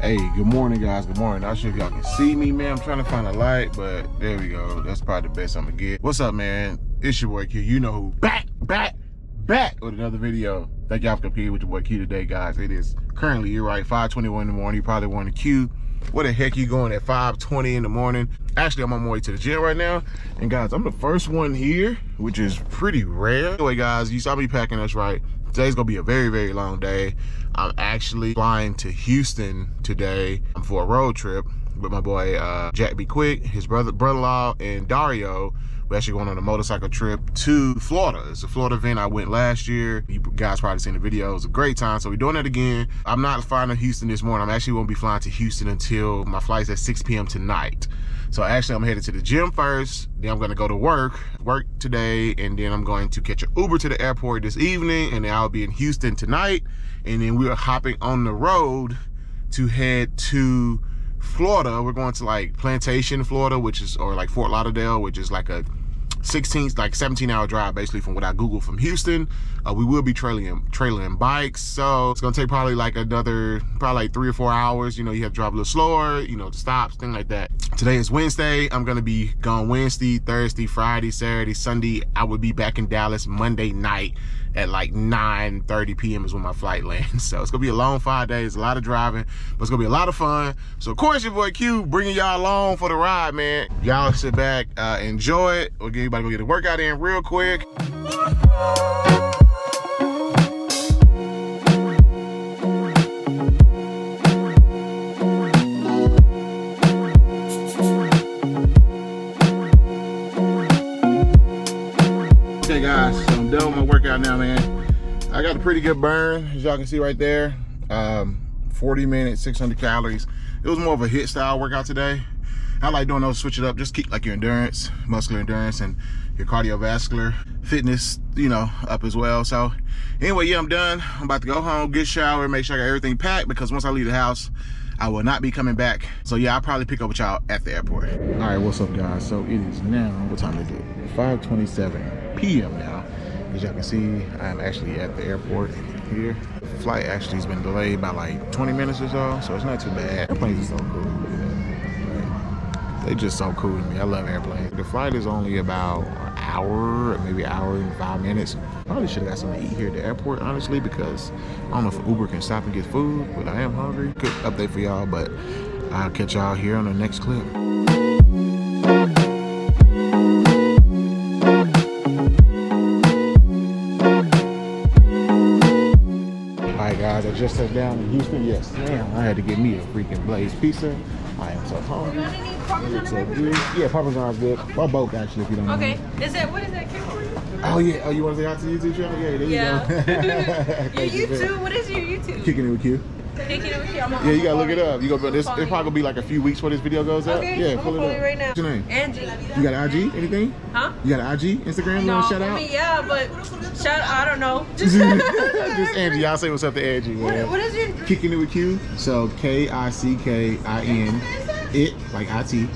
Hey, good morning, guys. Good morning. Not sure if y'all can see me, man. I'm trying to find a light, but there we go. That's probably the best I'm gonna get. What's up, man? It's your boy Q. You know who. Back with another video. Thank y'all for competing with your boy Q today, guys. It is currently, you're right, 5:21 in the morning. You probably wondering, Q, where the heck you going at 5:20 in the morning? Actually, I'm on my way to the gym right now. And guys, I'm the first one here, which is pretty rare. Anyway, guys, you saw me packing us right. Today's gonna be a very, very long day. I'm actually flying to Houston today for a road trip with my boy Jack Be Quick, his brother-in-law, and Dario. We're actually going on a motorcycle trip to Florida. It's a Florida event. I went last year. You guys probably seen the video. It was a great time. So we're doing it again. I'm not flying to Houston this morning. I'm actually won't be flying to Houston until my flight's at 6 p.m. tonight. So actually I'm headed to the gym first, then I'm gonna go to work today, and then I'm going to catch an Uber to the airport this evening, and then I'll be in Houston tonight, and then we're hopping on the road to head to Florida. We're going to like Plantation, Florida, which is, or like Fort Lauderdale, which is like a 17-hour drive basically from what I Googled from Houston. We will be trailing bikes, so it's gonna take probably like 3 or 4 hours. You know, you have to drive a little slower, you know, stops, things like that. Today is Wednesday. I'm gonna be gone Wednesday, Thursday, Friday, Saturday, Sunday. I will be back in Dallas Monday night at like 9:30 p.m. is when my flight lands. So it's gonna be a long 5 days, a lot of driving, but it's gonna be a lot of fun. So of course your boy Q bringing y'all along for the ride, man. Y'all sit back, enjoy it. We'll get everybody go get a workout in real quick. Okay guys, so I'm done with my workout now, man. I got a pretty good burn, as y'all can see right there. 40 minutes, 600 calories. It was more of a HIIT style workout today. I like doing those, switch it up, just keep like your endurance, muscular endurance, and your cardiovascular fitness, you know, up as well. So anyway, yeah, I'm done. I'm about to go home, get showered, make sure I got everything packed, because once I leave the house, I will not be coming back. So yeah, I'll probably pick up with y'all at the airport. All right, what's up guys? So it is now, what time is it? 5:27 p.m. now. As y'all can see, I'm actually at the airport here. The flight actually has been delayed by like 20 minutes or so it's not too bad. Airplanes are so cool, look at that. They just so cool to me. I love airplanes. The flight is only about an hour, or maybe an hour and 5 minutes. Probably should have got something to eat here at the airport, honestly, because I don't know if Uber can stop and get food, but I am hungry. Good update for y'all, but I'll catch y'all here on the next clip. Guys, I just sat down in Houston. Yes, man, I had to get me a freaking Blaze pizza. I am so hungry. It's so good. Yeah, Parmesan is good. Or both, actually, if you don't know. Okay. What is that cake for you? Oh, yeah. Oh, you want to say hi to the YouTube channel? Yeah, there you go. Your YouTube? What is your YouTube? Kicking it with Q. Kicking it with Q. Yeah, you gotta look it up. You go. It's probably gonna be like a few weeks before this video goes up. Okay. Yeah, pull it up. Right now. What's your name? Angie. You got an IG? Anything? Huh? You got an IG? Instagram? You No, want to shout out? I mean, yeah, but I don't know. Just Angie. Y'all say what's up to Angie, man. What is your? Kicking it with Q. So KICKIN. It like IT.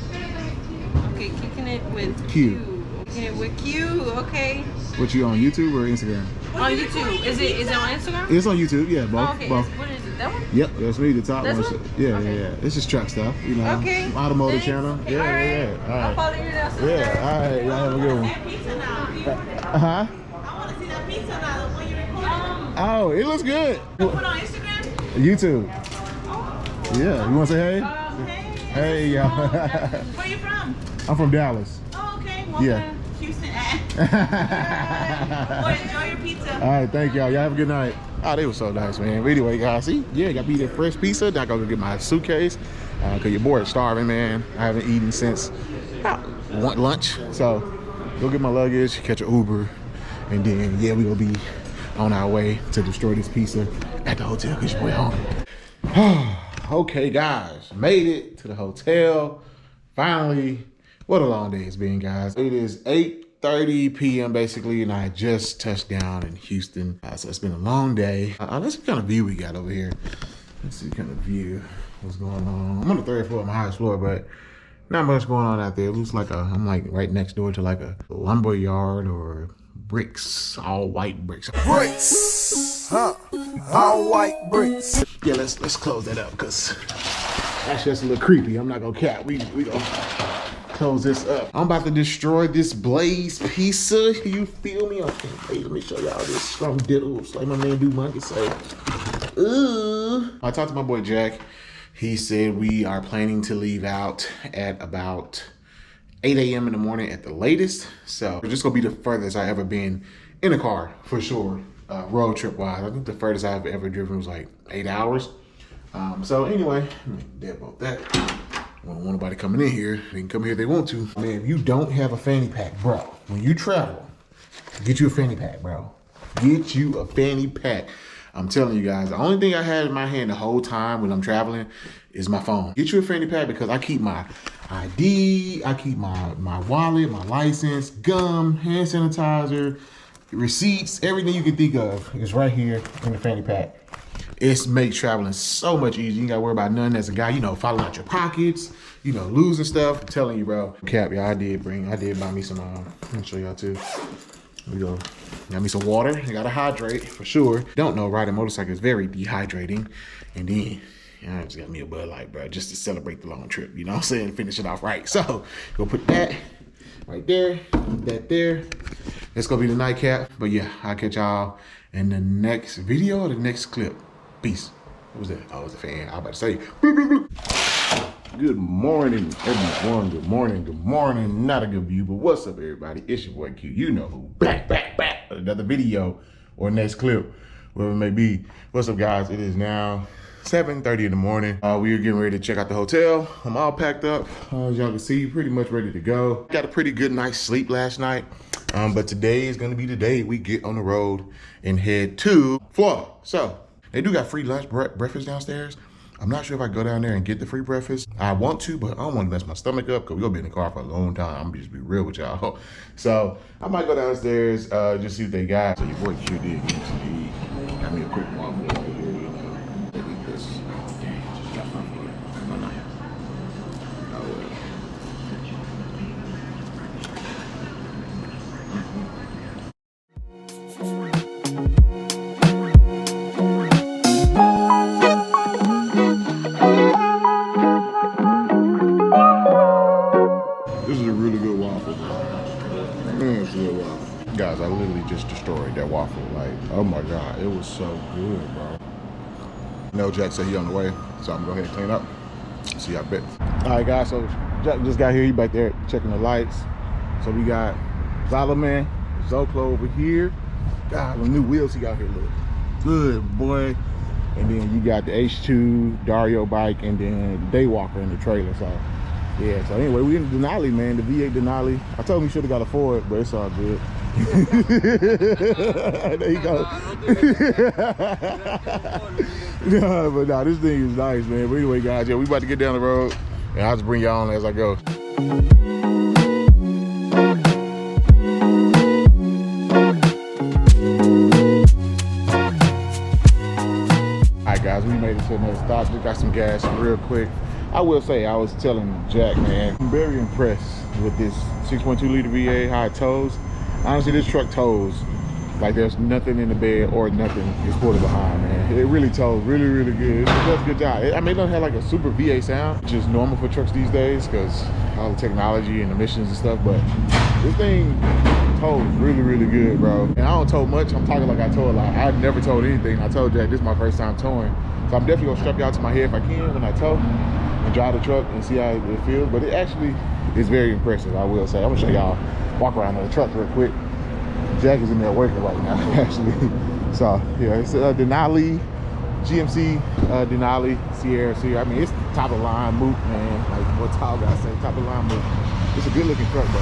Okay, kicking it with Q. Kicking it with Q. Okay. What, you on YouTube or Instagram? On YouTube. Is it on Instagram? It's on YouTube. Yeah, both. Oh, okay. Both. What is it? That one? Yep, that's me. The top That's one. one? Yeah, Okay. yeah. It's just truck stuff, you know. Okay. Automotive Thanks. channel. Okay, Yeah, all right. yeah. All right. I'll follow you now, sister. Yeah. All right. Y'all have a good one. Pizza now. Huh? I want to see that pizza now. The one you recorded. Oh, it looks good. Put on Instagram. YouTube. Yeah. You want to say hey? Hey. Hey, y'all. Where you from? I'm from Dallas. Oh, okay. Well, Yeah. Houston. All Well, enjoy your pizza. right. Thank y'all. Y'all have a good night. Oh, they were so nice, man. But anyway, guys, see? Yeah, got me that fresh pizza. Now I gotta go get my suitcase. Cause your boy is starving, man. I haven't eaten since lunch. So go get my luggage, catch an Uber, and then yeah, we will be on our way to destroy this pizza at the hotel because your boy hungry. Okay, guys, made it to the hotel. Finally, what a long day it's been, guys. It is 8:30 p.m. basically, and I just touched down in Houston. So it's been a long day. Let's see what kind of view we got over here. Let's see what kind of view. What's going on? I'm on the 3rd floor, my highest floor, but not much going on out there. It looks like I'm like right next door to like a lumber yard or bricks, all white bricks. Bricks, huh? All white bricks. Yeah, let's close that up because Actually, that's a little creepy. I'm not gonna cap. We gonna close this up. I'm about to destroy this Blaze pizza. You feel me? Okay, hey, let me show y'all this strong diddles, like my man Do Monkey say. Ooh. I talked to my boy Jack. He said we are planning to leave out at about 8 a.m. in the morning at the latest. So it's just gonna be the furthest I ever been in a car for sure, road trip wise. I think the furthest I've ever driven was like 8 hours. So anyway, deadbolt that. I don't want nobody coming in here. They can come here if they want to. Man, if you don't have a fanny pack, bro, when you travel, get you a fanny pack, bro. Get you a fanny pack. I'm telling you guys, the only thing I had in my hand the whole time when I'm traveling is my phone. Get you a fanny pack because I keep my ID, I keep my wallet, my license, gum, hand sanitizer, receipts, everything you can think of is right here in the fanny pack. It makes traveling so much easier. You ain't gotta worry about nothing as a guy, you know, following out your pockets, you know, losing stuff. I'm telling you, bro. Cap, yeah, I did buy me some, let me show y'all too. We go, got me some water. I gotta hydrate for sure. Don't know, riding a motorcycle is very dehydrating. And then, I just got me a Bud Light, bro, just to celebrate the long trip. You know what I'm saying? Finish it off right. So, go put that right there, that there. That's gonna be the nightcap. But yeah, I'll catch y'all in the next video or the next clip. Peace. What was that? Oh, it was a fan. I was about to say. Bloop, bloop, bloop. Good morning, everyone. Good morning. Good morning. Not a good view, but what's up, everybody? It's your boy Q. You know who. Back. Another video or next clip, whatever it may be. What's up, guys? It is now 7:30 in the morning. We are getting ready to check out the hotel. I'm all packed up. As y'all can see, pretty much ready to go. Got a pretty good night's sleep last night. But today is gonna be the day we get on the road and head to Florida. So they do got free lunch breakfast downstairs. I'm not sure if I go down there and get the free breakfast. I want to, but I don't want to mess my stomach up because we're gonna be in the car for a long time. I'm gonna just be real with y'all. So I might go downstairs, just see what they got. So your boy Q did get to eat. Got me a quick waffle over here, you know. Eat this. Dang, just got my foot. Oh, no. Oh, well. This is a really good waffle, bro. Man, it's a good waffle. Guys, I literally just destroyed that waffle. Like, oh my God, it was so good, bro. No, Jack said he on the way, so I'm gonna go ahead and clean up. See, I bet. All right, guys, so Jack just got here. He back there checking the lights. So we got Solomon, Zoclo over here. God, the new wheels he got here look good, boy. And then you got the H2 Dario bike and then Daywalker in the trailer. So yeah, so anyway, we in Denali, man, the V8 Denali. I told him he should have got a Ford, but it's all good. There you go. No, but nah, this thing is nice, man. But anyway, guys, yeah, we about to get down the road, and I'll just bring y'all on as I go. All right, guys, we made it to another stop. Just got some gas real quick. I will say, I was telling Jack, man, I'm very impressed with this 6.2 liter V8, how it tows. Honestly, this truck tows like there's nothing in the bed or nothing is pulled behind, man. It really tows really, really good. It does a good job. I mean, it doesn't have like a super V8 sound, which is normal for trucks these days because all the technology and emissions and stuff, but this thing tows really, really good, bro. And I don't tow much. I'm talking like I tow a lot. I've never towed anything. I told Jack this is my first time towing. So I'm definitely gonna strap y'all to my head if I can when I tow and drive the truck and see how it feels. But it actually is very impressive, I will say. I'm gonna show y'all walk around the truck real quick. Jack is in there working right now, actually. So yeah, it's a Denali, GMC Denali Sierra. I mean, it's top of the line Mook, man. Like what tall guys say, top of the line Mook. It's a good looking truck, bro.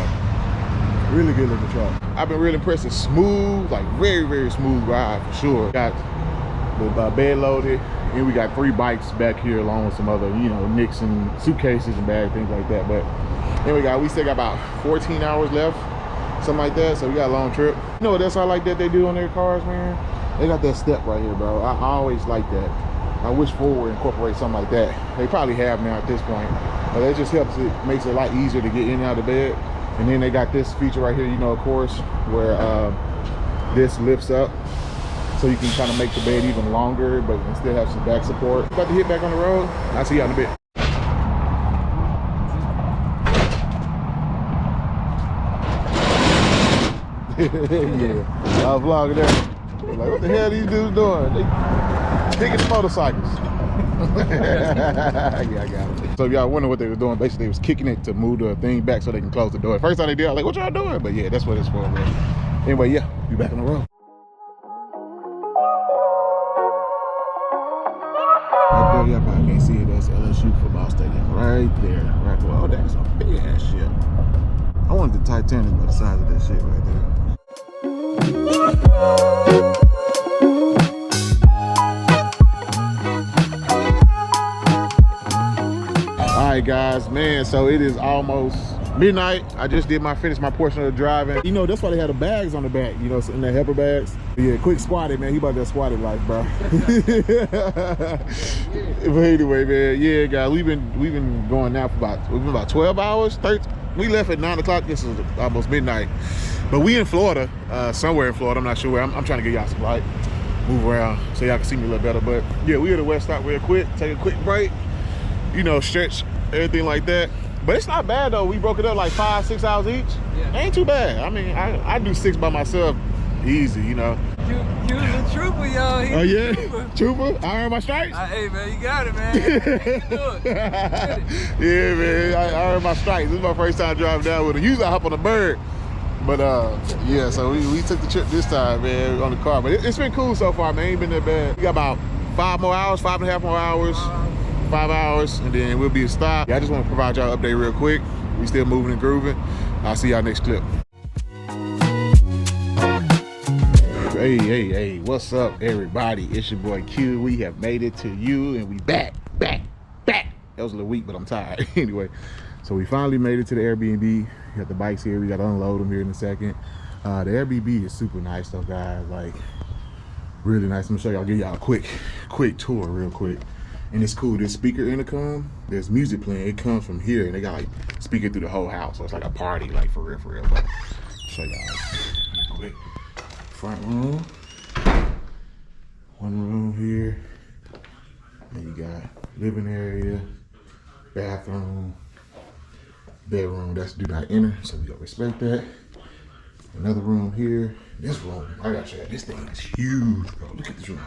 Really good looking truck. I've been really impressed. It's smooth, like very, very smooth ride for sure. Got the bed loaded, and we got 3 bikes back here along with some other, you know, nicks and suitcases and bags, things like that. But then we still got about 14 hours left, something like that. So we got a long trip. You know what else I like that they do on their cars, man? They got that step right here, bro. I always like that. I wish Ford would incorporate something like that. They probably have now at this point, but it just helps. It makes it a lot easier to get in and out of bed. And then they got this feature right here, you know, of course, where this lifts up so you can kind of make the bed even longer, but you can still have some back support. About to hit back on the road. I'll see y'all in a bit. Yeah, I was vlogging that. Like, what the hell these dudes doing? They kicking the motorcycles. Yeah, I got it. So if y'all wonder what they were doing, basically they was kicking it to move the thing back so they can close the door. First time they did, I was like, what y'all doing? But yeah, that's what it's for, man. Anyway, yeah, be back on the road. Right there, y'all probably can't see it. That's LSU football stadium right there. Right there. Oh, that's a big ass shit. I wanted the Titanic by the size of that shit right there. Alright guys, man, so it is almost midnight. I just finished my portion of the driving. You know, that's why they had the bags on the back, you know, in the helper bags. But yeah, quick squatted, man. He about that squatted life, bro. But anyway, man, yeah, guys, we've been going now for about 12 hours. We left at 9 o'clock. This is almost midnight. But we in Florida, somewhere in Florida. I'm not sure where. I'm trying to get y'all some light, move around so y'all can see me a little better. But yeah, we at the West Stop real quick, take a quick break, you know, stretch, everything like that. But it's not bad though. We broke it up like 5-6 hours each. Yeah. Ain't too bad. I mean, I do 6 by myself, easy, you know. You was a trooper, y'all. Oh yeah, trooper. I earned my stripes. Hey man, you got it, man. You do it. Yeah, man. I earned my stripes. This is my first time driving down with it. Usually I hop on the bird, but yeah. So we took the trip this time, man, on the car. But it's been cool so far, man. Ain't been that bad. We got about 5 more hours, 5.5 more hours. 5 hours, and then we'll be a stop. Yeah, I just want to provide y'all an update real quick. We still moving and grooving. I'll see y'all next clip. Hey, what's up, everybody? It's your boy Q. We have made it to you, and we back. That was a little weak, but I'm tired. Anyway, so we finally made it to the Airbnb. We got the bikes here. We got to unload them here in a second. The Airbnb is super nice, though, guys. Like, really nice. I'm gonna show y'all, give y'all a quick tour real quick. And it's cool, this speaker intercom, there's music playing, it comes from here, and they got like speaker through the whole house, so it's like a party, like for real, but I'll show y'all real quick. Front room, one room here, then you got living area, bathroom, bedroom, that's do not enter, so we gotta respect that. Another room here, this room, I gotta show you, this thing is huge, bro, look at this room.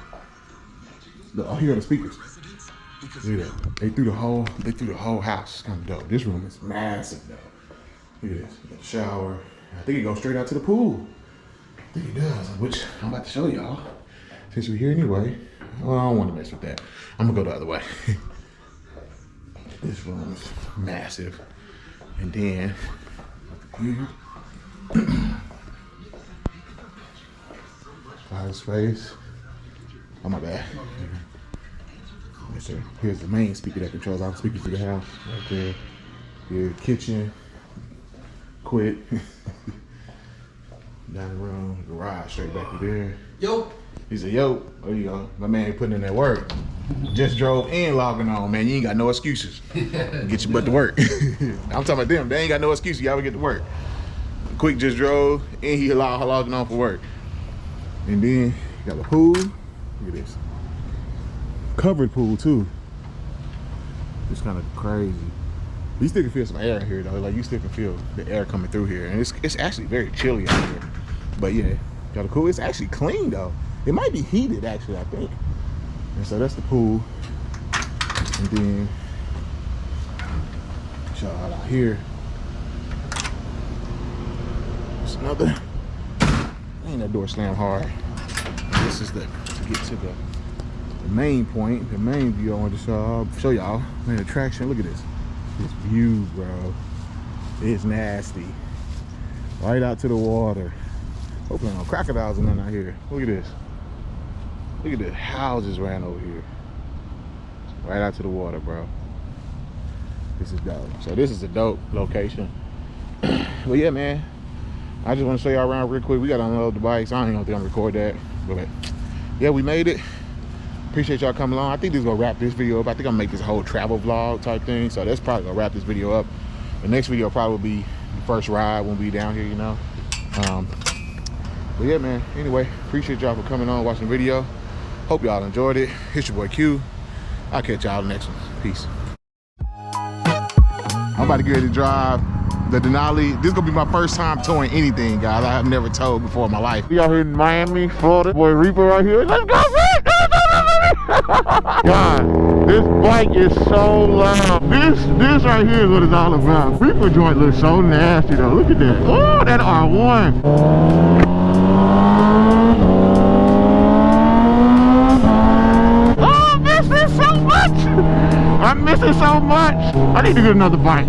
Look, oh, here are the speakers. Look at that. They threw the whole house. It's kind of dope. This room is massive though. Look at this. We got the shower. I think it goes straight out to the pool. I think it does, which I'm about to show y'all. Since we're here anyway. Well, I don't want to mess with that. I'm gonna go the other way. This room is massive. And then here. Closet space. Oh my bad. Yes, sir. Here's the main speaker that controls all the speakers to the house. Right there. Your kitchen. Quick. Down the room. Garage straight back to there. Yo. He said, yo. There you go. My man putting in that work. Just drove and logging on, man. You ain't got no excuses. Get your butt to work. I'm talking about them. They ain't got no excuses. Y'all get to work. Quick just drove and he logging on for work. And then you got the pool. Look at this. Covered pool too. It's kind of crazy. You still can feel some air in here though. Like you still can feel the air coming through here, and it's actually very chilly out here. But yeah, got a cool. It's actually clean though. It might be heated actually, I think. And so that's the pool. And then show out here. There's another. Ain't that door slammed hard. And this is to get to the main point, the main view I wanted to show y'all. Man, attraction, look at this. This view, bro. It's nasty. Right out to the water. Hopefully no crocodiles and nothing out here. Look at this. Look at the houses right over here. Right out to the water, bro. This is dope. So this is a dope location. But yeah, man. I just want to show y'all around real quick. We got to unload the bikes. I don't even think I'm gonna record that. But yeah, we made it. Appreciate y'all coming along. I think this is gonna wrap this video up. I think I'm gonna make this whole travel vlog type thing. So that's probably gonna wrap this video up. The next video probably will be the first ride when we down here, you know. But yeah, man. Anyway, appreciate y'all for coming on, watching the video. Hope y'all enjoyed it. It's your boy Q. I'll catch y'all in the next one. Peace. I'm about to get ready to drive the Denali. This is gonna be my first time towing anything, guys. I have never towed before in my life. We out here in Miami, Florida. Boy Reaper right here. Let's go, man! God, this bike is so loud. This right here is what it's all about. Reaper joint looks so nasty though. Look at that. Oh, that R1. Oh, I'm missing so much. I'm missing so much. I need to get another bike.